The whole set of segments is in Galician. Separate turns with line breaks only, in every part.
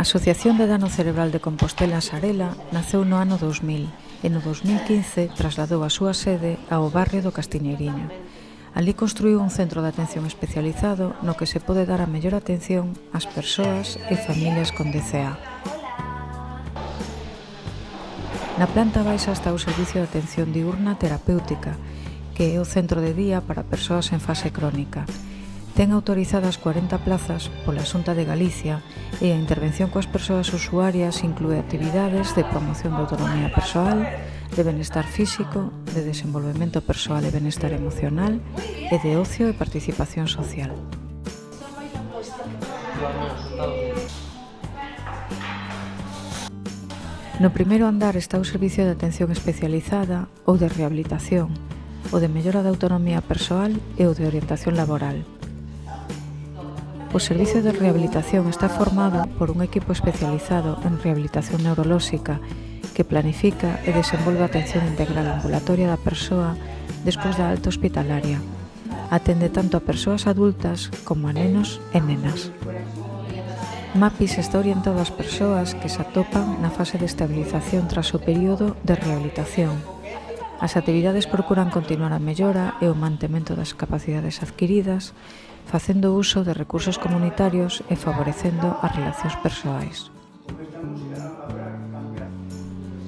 Asociación de Dano Cerebral de Compostela Sarela naceu no ano 2000 e no 2015 trasladou a súa sede ao barrio do Castiñeiriño. Alí construíu un centro de atención especializado no que se pode dar a mellor atención ás persoas e familias con DCA. Na planta baixa está o Servicio de Atención Diurna Terapéutica, que é o centro de día para persoas en fase crónica. Ten autorizadas 40 plazas pola Xunta de Galicia e a intervención coas persoas usuarias inclúe actividades de promoción de autonomía persoal, de benestar físico, de desenvolvemento persoal e benestar emocional e de ocio e participación social. No primeiro andar está o Servicio de Atención Especializada ou de Rehabilitación, o de Mellora da Autonomía Persoal e o de Orientación Laboral. O Servicio de Rehabilitación está formado por un equipo especializado en rehabilitación neurolóxica que planifica e desenvolve a atención integral ambulatoria da persoa despois da alta hospitalaria. Atende tanto a persoas adultas como a nenos e nenas. MAPIS está orientado ás persoas que se atopan na fase de estabilización tras o período de rehabilitación. As actividades procuran continuar a mellora e o mantemento das capacidades adquiridas, facendo uso de recursos comunitarios e favorecendo as relacións persoais.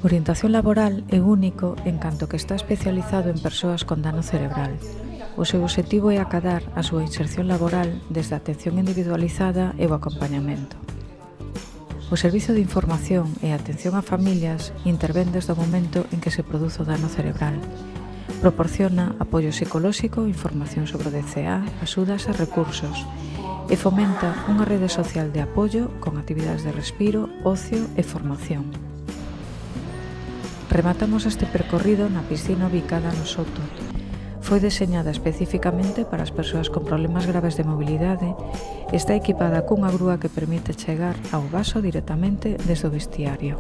Orientación laboral é único en canto que está especializado en persoas con dano cerebral. O seu obxectivo é acadar a súa inserción laboral desde a atención individualizada e o acompañamento. O Servizo de Información e Atención a Familias intervén desde o momento en que se produce o dano cerebral. Proporciona apoio psicolóxico, información sobre o DCA, axudas e recursos e fomenta unha rede social de apoio con actividades de respiro, ocio e formación. Rematamos este percorrido na piscina ubicada no Soto. Foi deseñada especificamente para as persoas con problemas graves de mobilidade e está equipada cunha grúa que permite chegar ao vaso directamente desde o vestiario.